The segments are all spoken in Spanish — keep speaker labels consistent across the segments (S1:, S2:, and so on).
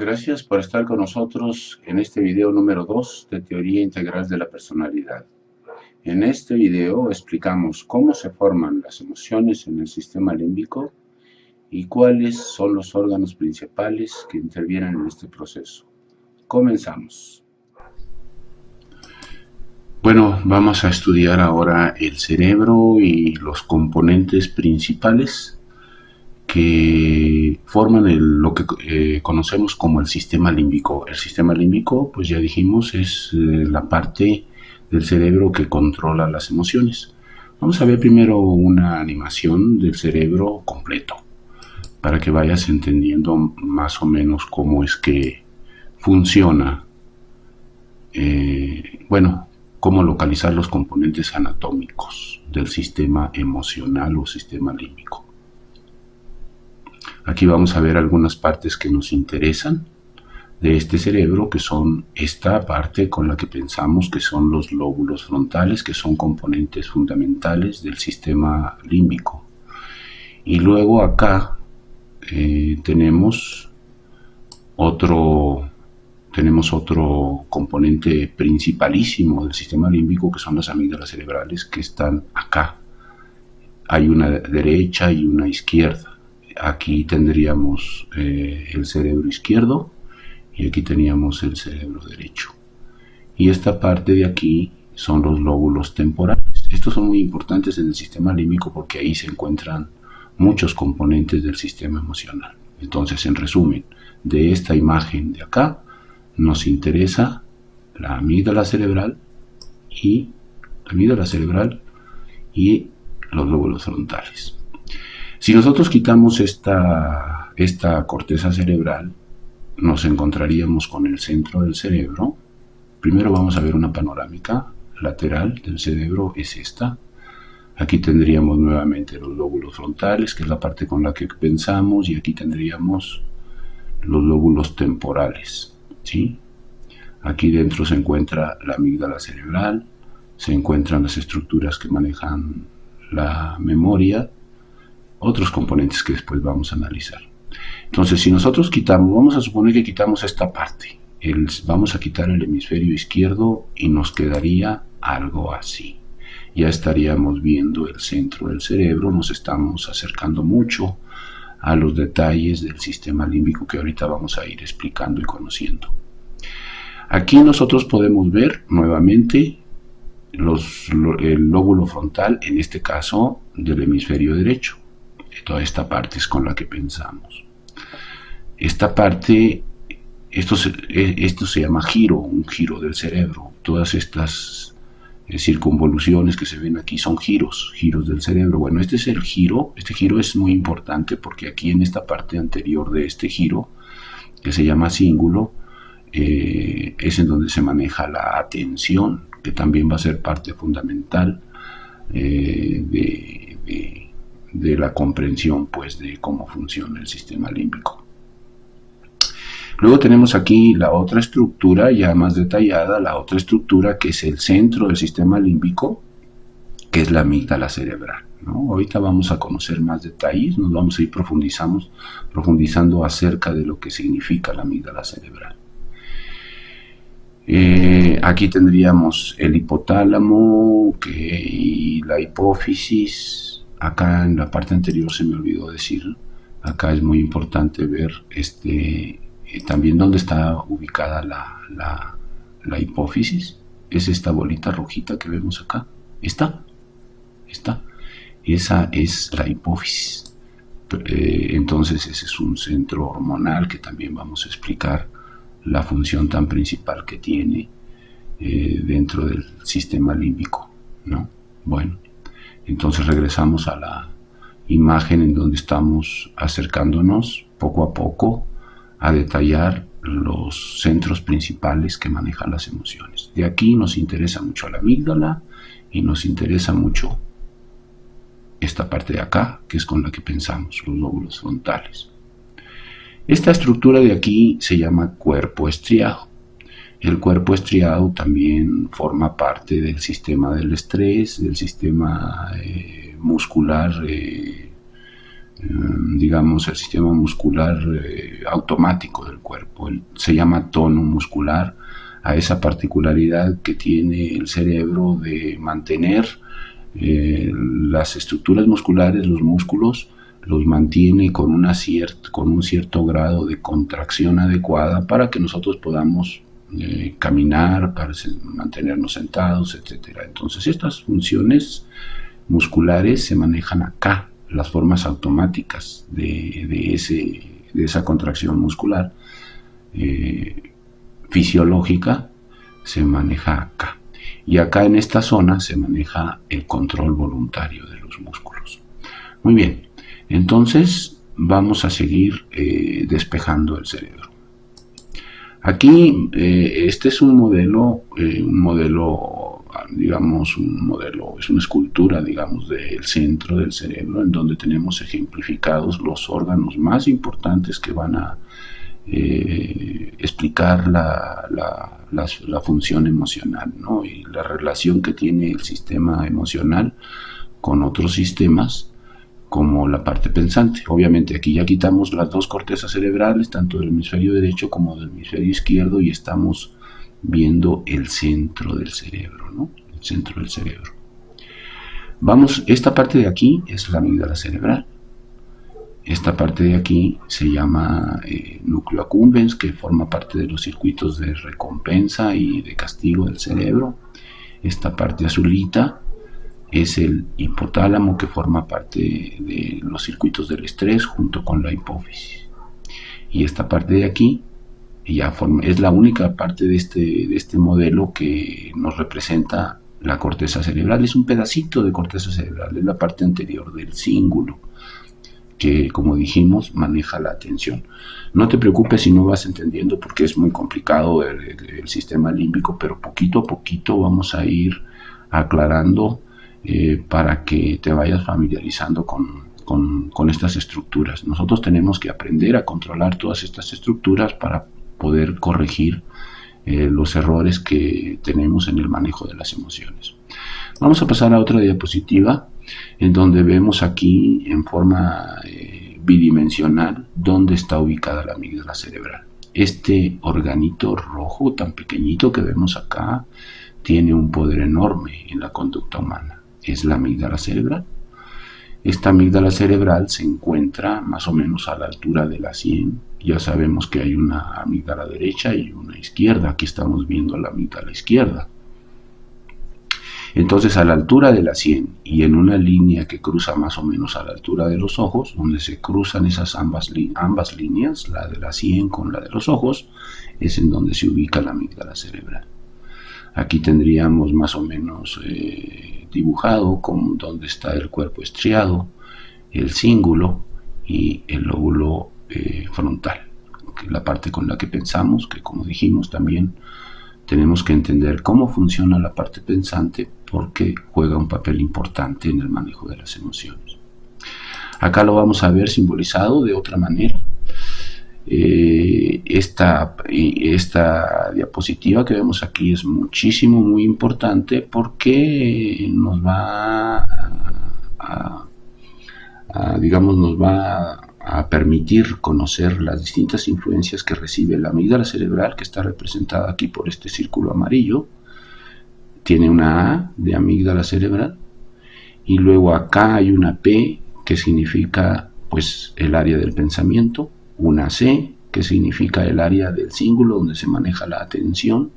S1: Gracias por estar con nosotros en este video número 2 de Teoría Integral de la Personalidad. En este video explicamos cómo se forman las emociones en el sistema límbico y cuáles son los órganos principales que intervienen en este proceso. Comenzamos. Bueno, vamos a estudiar ahora el cerebro y los componentes principales que forman lo que conocemos como el sistema límbico. El sistema límbico, pues ya dijimos, es la parte del cerebro que controla las emociones. Vamos a ver primero una animación del cerebro completo, para que vayas entendiendo más o menos cómo es que funciona, cómo localizar los componentes anatómicos del sistema emocional o sistema límbico. Aquí vamos a ver algunas partes que nos interesan de este cerebro, que son esta parte con la que pensamos que son los lóbulos frontales, que son componentes fundamentales del sistema límbico. Y luego acá tenemos otro componente principalísimo del sistema límbico, que son las amígdalas cerebrales, que están acá. Hay una derecha y una izquierda. Aquí tendríamos el cerebro izquierdo y aquí teníamos el cerebro derecho. Y esta parte de aquí son los lóbulos temporales. Estos son muy importantes en el sistema límbico porque ahí se encuentran muchos componentes del sistema emocional. Entonces, en resumen, de esta imagen de acá nos interesa la amígdala cerebral y los lóbulos frontales. Si nosotros quitamos esta corteza cerebral, nos encontraríamos con el centro del cerebro. Primero vamos a ver una panorámica lateral del cerebro, es esta. Aquí tendríamos nuevamente los lóbulos frontales, que es la parte con la que pensamos, y aquí tendríamos los lóbulos temporales, ¿sí? Aquí dentro se encuentra la amígdala cerebral, se encuentran las estructuras que manejan la memoria, otros componentes que después vamos a analizar. Entonces, si nosotros vamos a suponer que quitamos esta parte, vamos a quitar el hemisferio izquierdo y nos quedaría algo así. Ya estaríamos viendo el centro del cerebro, nos estamos acercando mucho a los detalles del sistema límbico que ahorita vamos a ir explicando y conociendo. Aquí nosotros podemos ver nuevamente el lóbulo frontal, en este caso del hemisferio derecho. Toda esta parte es con la que pensamos. Esta parte, esto se llama un giro del cerebro. Todas estas circunvoluciones que se ven aquí son giros del cerebro. Bueno, este es el giro. Este giro es muy importante porque aquí en esta parte anterior de este giro, que se llama cíngulo, es en donde se maneja la atención, que también va a ser parte fundamental de la comprensión, pues, de cómo funciona el sistema límbico. Luego tenemos aquí la otra estructura ya más detallada, la otra estructura que es el centro del sistema límbico, que es la amígdala cerebral, ¿no? Ahorita vamos a conocer más detalles, nos vamos a ir profundizando acerca de lo que significa la amígdala cerebral. Aquí tendríamos el hipotálamo y la hipófisis. Acá en la parte anterior se me olvidó decir, acá es muy importante ver también dónde está ubicada la hipófisis. Es esta bolita rojita que vemos acá. Esa es la hipófisis. Entonces ese es un centro hormonal que también vamos a explicar la función tan principal que tiene dentro del sistema límbico, ¿no? Bueno, entonces regresamos a la imagen en donde estamos acercándonos poco a poco a detallar los centros principales que manejan las emociones. De aquí nos interesa mucho la amígdala y nos interesa mucho esta parte de acá, que es con la que pensamos, los lóbulos frontales. Esta estructura de aquí se llama cuerpo estriado. El cuerpo estriado también forma parte del sistema del estrés, del sistema muscular digamos, el sistema muscular automático del cuerpo. Se llama tono muscular a esa particularidad que tiene el cerebro de mantener las estructuras musculares, los músculos, los mantiene con un cierto grado de contracción adecuada para que nosotros podamos caminar, para mantenernos sentados, etc. Entonces estas funciones musculares se manejan acá, las formas automáticas de esa contracción muscular fisiológica se maneja acá. Y acá en esta zona se maneja el control voluntario de los músculos. Muy bien, entonces vamos a seguir despejando el cerebro. Aquí este es un modelo, digamos, es una escultura, digamos, del centro del cerebro, en donde tenemos ejemplificados los órganos más importantes que van a explicar la función emocional, ¿no? Y la relación que tiene el sistema emocional con otros sistemas, como la parte pensante. Obviamente aquí ya quitamos las dos cortezas cerebrales, tanto del hemisferio derecho como del hemisferio izquierdo, y estamos viendo el centro del cerebro, ¿no? El centro del cerebro. Esta parte de aquí es la amígdala cerebral. Esta parte de aquí se llama núcleo accumbens, que forma parte de los circuitos de recompensa y de castigo del cerebro. Esta parte azulita es el hipotálamo, que forma parte de los circuitos del estrés junto con la hipófisis. Y esta parte de aquí es la única parte de este modelo que nos representa la corteza cerebral. Es un pedacito de corteza cerebral, es la parte anterior del cíngulo, que, como dijimos, maneja la atención. No te preocupes si no vas entendiendo, porque es muy complicado el sistema límbico, pero poquito a poquito vamos a ir aclarando para que te vayas familiarizando con estas estructuras. Nosotros tenemos que aprender a controlar todas estas estructuras para poder corregir los errores que tenemos en el manejo de las emociones. Vamos a pasar a otra diapositiva, en donde vemos aquí en forma bidimensional dónde está ubicada la amígdala cerebral. Este organito rojo tan pequeñito que vemos acá tiene un poder enorme en la conducta humana. Es la amígdala cerebral. Esta amígdala cerebral se encuentra más o menos a la altura de la sien. Ya sabemos que hay una amígdala derecha y una izquierda. Aquí estamos viendo la amígdala izquierda. Entonces, a la altura de la sien y en una línea que cruza más o menos a la altura de los ojos, donde se cruzan esas ambas líneas, la de la sien con la de los ojos, es en donde se ubica la amígdala cerebral. Aquí tendríamos más o menos dibujado como donde está el cuerpo estriado, el cíngulo y el lóbulo frontal, que es la parte con la que pensamos, que, como dijimos, también tenemos que entender cómo funciona la parte pensante, porque juega un papel importante en el manejo de las emociones. Acá lo vamos a ver simbolizado de otra manera. Esta diapositiva que vemos aquí es muy importante, porque nos va a permitir conocer las distintas influencias que recibe la amígdala cerebral, que está representada aquí por este círculo amarillo. Tiene una A de amígdala cerebral, y luego acá hay una P, que significa pues el área del pensamiento, una C, que significa el área del cíngulo donde se maneja la atención,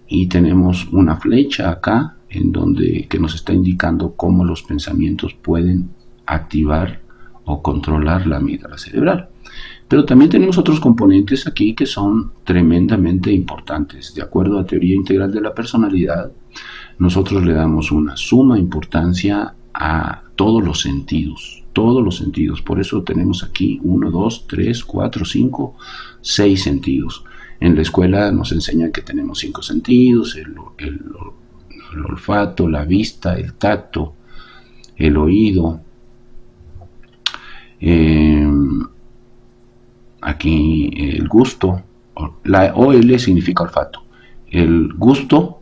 S1: y tenemos una flecha acá que nos está indicando cómo los pensamientos pueden activar o controlar la amígdala cerebral. Pero también tenemos otros componentes aquí que son tremendamente importantes. De acuerdo a teoría integral de la personalidad, nosotros le damos una suma importancia a todos los sentidos. Por eso tenemos aquí 1, 2, 3, 4, 5, 6 sentidos. En la escuela nos enseñan que tenemos 5 sentidos: el olfato, la vista, el tacto, el oído. Aquí el gusto, la OL significa olfato, el gusto,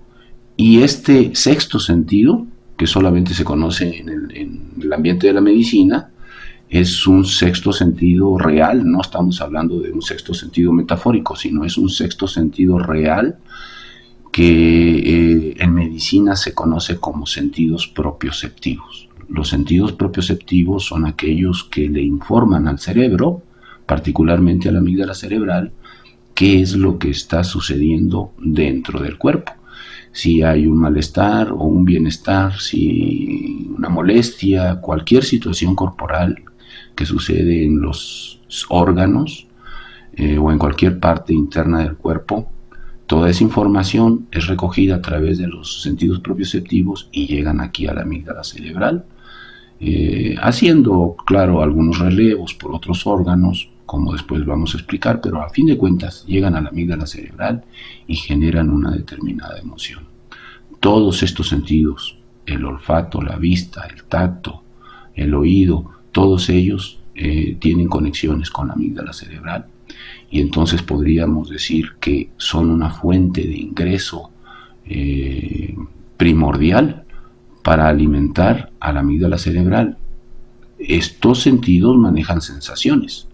S1: y este sexto sentido, que solamente se conoce en el ambiente de la medicina, es un sexto sentido real, no estamos hablando de un sexto sentido metafórico, sino es un sexto sentido real que en medicina se conoce como sentidos propioceptivos. Los sentidos propioceptivos son aquellos que le informan al cerebro, particularmente a la amígdala cerebral, qué es lo que está sucediendo dentro del cuerpo. Si hay un malestar o un bienestar, si una molestia, cualquier situación corporal que sucede en los órganos o en cualquier parte interna del cuerpo, toda esa información es recogida a través de los sentidos propioceptivos y llegan aquí a la amígdala cerebral, haciendo, claro, algunos relevos por otros órganos, como después vamos a explicar, pero a fin de cuentas llegan a la amígdala cerebral y generan una determinada emoción. Todos estos sentidos, el olfato, la vista, el tacto, el oído, todos ellos tienen conexiones con la amígdala cerebral, y entonces podríamos decir que son una fuente de ingreso primordial para alimentar a la amígdala cerebral. Estos sentidos manejan sensaciones,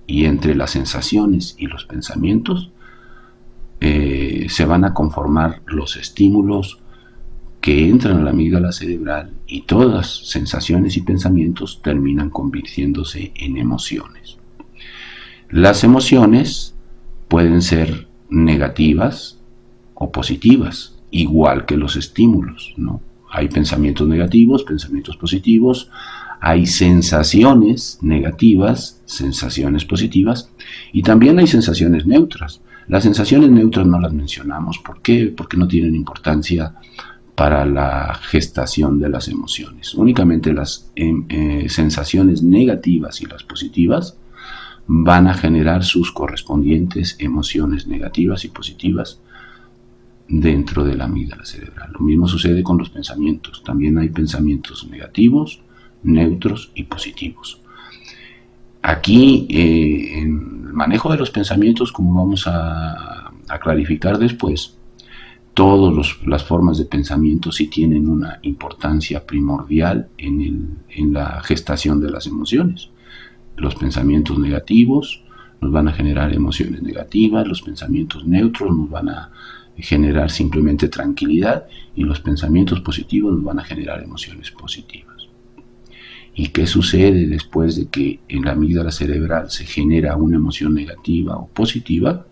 S1: y entre las sensaciones y los pensamientos se van a conformar los estímulos que entran a la amígdala cerebral, y todas sensaciones y pensamientos terminan convirtiéndose en emociones. Las emociones pueden ser negativas o positivas, igual que los estímulos, ¿no? Hay pensamientos negativos, pensamientos positivos, hay sensaciones negativas, sensaciones positivas, y también hay sensaciones neutras. Las sensaciones neutras no las mencionamos. ¿Por qué? Porque no tienen importancia para la gestación de las emociones. Únicamente las sensaciones negativas y las positivas van a generar sus correspondientes emociones negativas y positivas dentro de la amígdala cerebral. Lo mismo sucede con los pensamientos. También hay pensamientos negativos, neutros y positivos. Aquí, en el manejo de los pensamientos, como vamos a clarificar después, todas las formas de pensamiento sí tienen una importancia primordial en la gestación de las emociones. Los pensamientos negativos nos van a generar emociones negativas, los pensamientos neutros nos van a generar simplemente tranquilidad, y los pensamientos positivos nos van a generar emociones positivas. ¿Y qué sucede después de que en la amígdala cerebral se genera una emoción negativa o positiva?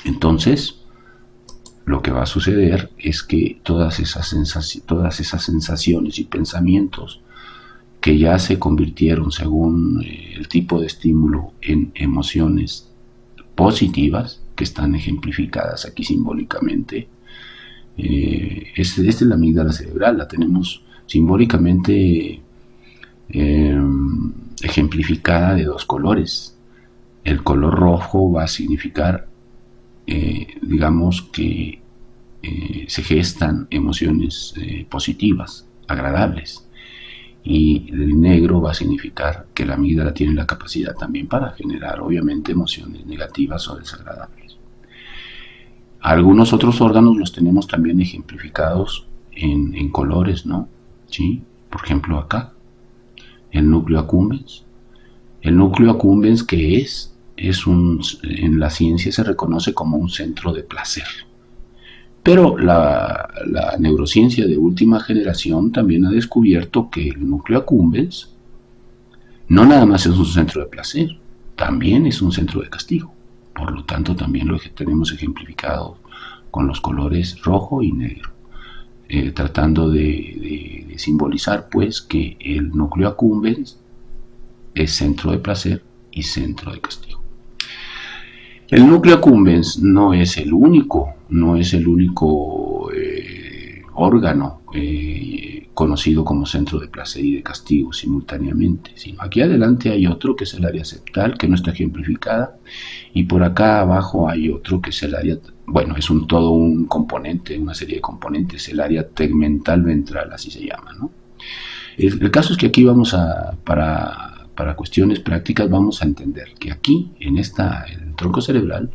S1: Entonces, lo que va a suceder es que todas esas sensaciones y pensamientos que ya se convirtieron, según el tipo de estímulo, en emociones positivas, que están ejemplificadas aquí simbólicamente, esta es la amígdala cerebral, la tenemos simbólicamente ejemplificada de dos colores. El color rojo va a significar, digamos que se gestan emociones positivas, agradables, y el negro va a significar que la amígdala tiene la capacidad también para generar, obviamente, emociones negativas o desagradables. Algunos otros órganos los tenemos también ejemplificados en colores, ¿no? ¿Sí? Por ejemplo, acá, el núcleo accumbens. El núcleo accumbens, ¿qué es? En la ciencia se reconoce como un centro de placer. Pero la neurociencia de última generación también ha descubierto que el núcleo accumbens no nada más es un centro de placer, también es un centro de castigo. Por lo tanto, también lo tenemos ejemplificado con los colores rojo y negro, tratando de simbolizar, pues, que el núcleo accumbens es centro de placer y centro de castigo. El núcleo accumbens no es el único órgano conocido como centro de placer y de castigo simultáneamente, sino aquí adelante hay otro que es el área septal, que no está ejemplificada, y por acá abajo hay otro que es el área, bueno, es todo un componente, una serie de componentes, el área tegmental ventral, así se llama, ¿no? El caso es que aquí vamos para cuestiones prácticas, vamos a entender que aquí, en el tronco cerebral,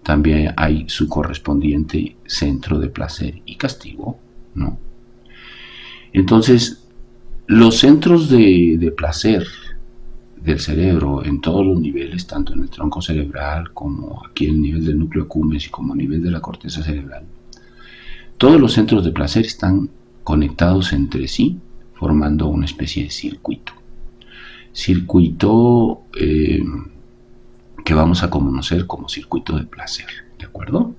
S1: también hay su correspondiente centro de placer y castigo, ¿no? Entonces, Los centros de placer del cerebro en todos los niveles, tanto en el tronco cerebral como aquí en el nivel del núcleo accumbens y como a nivel de la corteza cerebral, todos los centros de placer están conectados entre sí, formando una especie de circuito. Circuito que vamos a conocer como circuito de placer, ¿de acuerdo?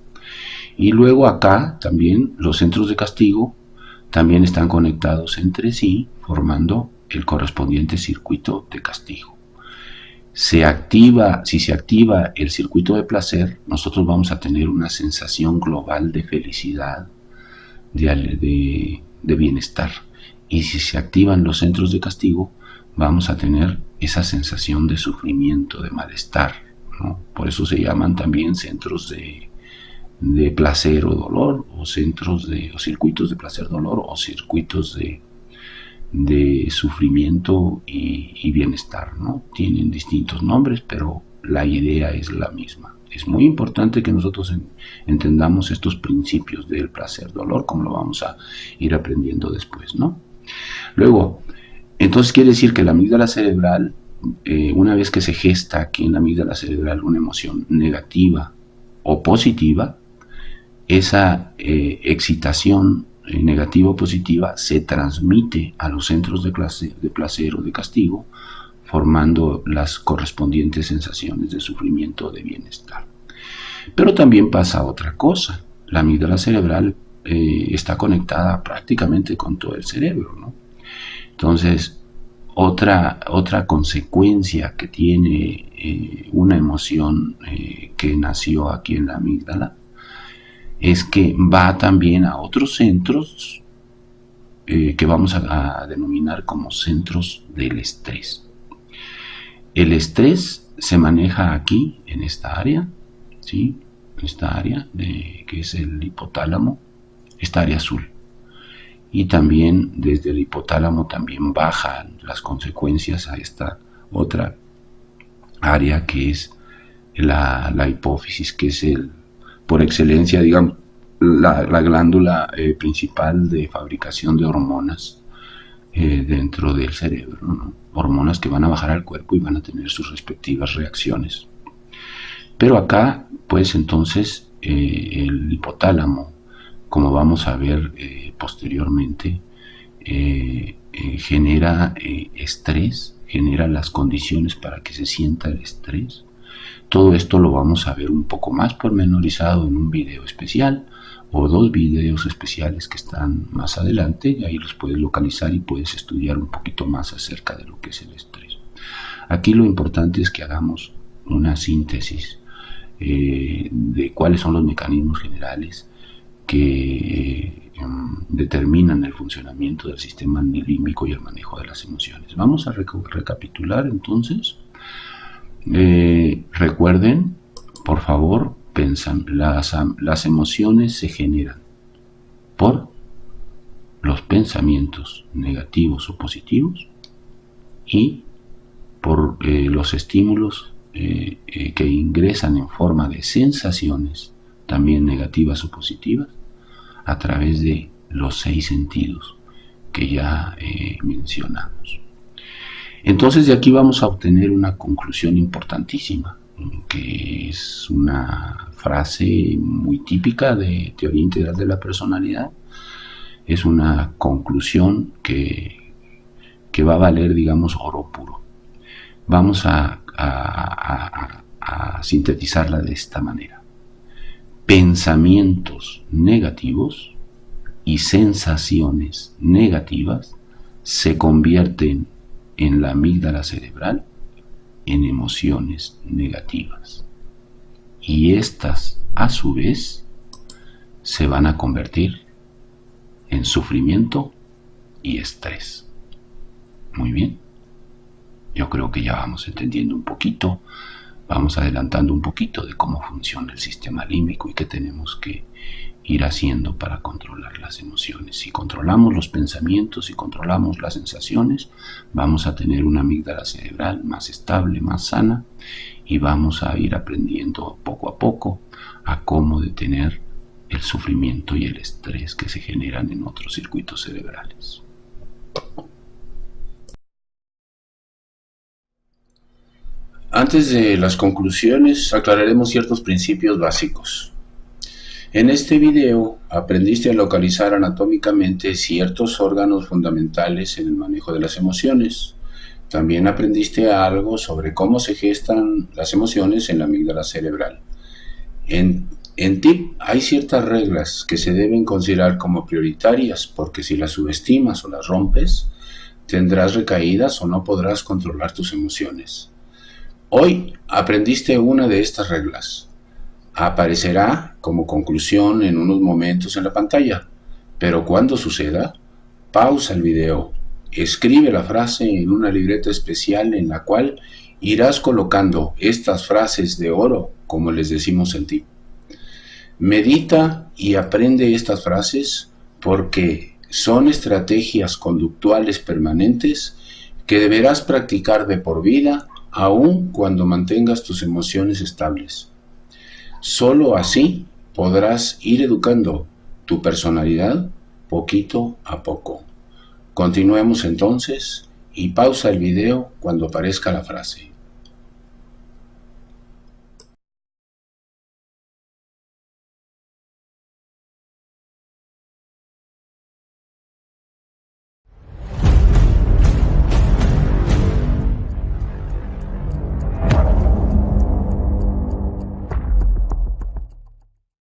S1: Y luego acá también los centros de castigo también están conectados entre sí, formando el correspondiente circuito de castigo. Si se activa el circuito de placer, nosotros vamos a tener una sensación global de felicidad, de bienestar. Y si se activan los centros de castigo, vamos a tener esa sensación de sufrimiento, de malestar, ¿no? Por eso se llaman también centros de placer o dolor, o circuitos de placer dolor, o circuitos de sufrimiento y bienestar, ¿no? Tienen distintos nombres, pero la idea es la misma. Es muy importante que nosotros entendamos estos principios del placer dolor, como lo vamos a ir aprendiendo después, ¿no? Luego, entonces quiere decir que la amígdala cerebral, una vez que se gesta aquí en la amígdala cerebral una emoción negativa o positiva, esa excitación negativa o positiva se transmite a los centros de placer o de castigo, formando las correspondientes sensaciones de sufrimiento o de bienestar. Pero también pasa otra cosa. La amígdala cerebral está conectada prácticamente con todo el cerebro, ¿no? Entonces, otra consecuencia que tiene una emoción que nació aquí en la amígdala es que va también a otros centros que vamos a denominar como centros del estrés. El estrés se maneja aquí, en esta área, ¿sí? Esta área que es el hipotálamo, esta área azul. Y también desde el hipotálamo también bajan las consecuencias a esta otra área que es la hipófisis, que es por excelencia, digamos, la glándula principal de fabricación de hormonas dentro del cerebro, ¿no? Hormonas que van a bajar al cuerpo y van a tener sus respectivas reacciones. Pero acá, pues entonces, el hipotálamo, como vamos a ver posteriormente, genera estrés, genera las condiciones para que se sienta el estrés. Todo esto lo vamos a ver un poco más pormenorizado en un video especial o dos videos especiales que están más adelante, y ahí los puedes localizar y puedes estudiar un poquito más acerca de lo que es el estrés. Aquí lo importante es que hagamos una síntesis de cuáles son los mecanismos generales que determinan el funcionamiento del sistema límbico y el manejo de las emociones. Vamos a recapitular entonces. Recuerden, por favor, las emociones se generan por los pensamientos negativos o positivos y por los estímulos que ingresan en forma de sensaciones, también negativas o positivas, a través de los 6 sentidos que ya mencionamos. Entonces de aquí vamos a obtener una conclusión importantísima, que es una frase muy típica de teoría integral de la personalidad. Es una conclusión que va a valer, digamos, oro puro. Vamos a sintetizarla de esta manera. Pensamientos negativos y sensaciones negativas se convierten en la amígdala cerebral en emociones negativas, y estas a su vez se van a convertir en sufrimiento y estrés. Muy bien, yo creo que ya vamos entendiendo un poquito, vamos adelantando un poquito de cómo funciona el sistema límbico y qué tenemos que ir haciendo para controlar las emociones. Si controlamos los pensamientos y controlamos las sensaciones, vamos a tener una amígdala cerebral más estable, más sana, y vamos a ir aprendiendo poco a poco a cómo detener el sufrimiento y el estrés que se generan en otros circuitos cerebrales. Antes de las conclusiones, aclararemos ciertos principios básicos. En este video aprendiste a localizar anatómicamente ciertos órganos fundamentales en el manejo de las emociones. También aprendiste algo sobre cómo se gestan las emociones en la amígdala cerebral. En TIP hay ciertas reglas que se deben considerar como prioritarias, porque si las subestimas o las rompes, tendrás recaídas o no podrás controlar tus emociones. Hoy aprendiste una de estas reglas. Aparecerá como conclusión en unos momentos en la pantalla, pero cuando suceda, pausa el video, escribe la frase en una libreta especial en la cual irás colocando estas frases de oro, como les decimos en TIP. Medita y aprende estas frases porque son estrategias conductuales permanentes que deberás practicar de por vida, aun cuando mantengas tus emociones estables. Solo así podrás ir educando tu personalidad poquito a poco. Continuemos entonces y pausa el video cuando aparezca la frase.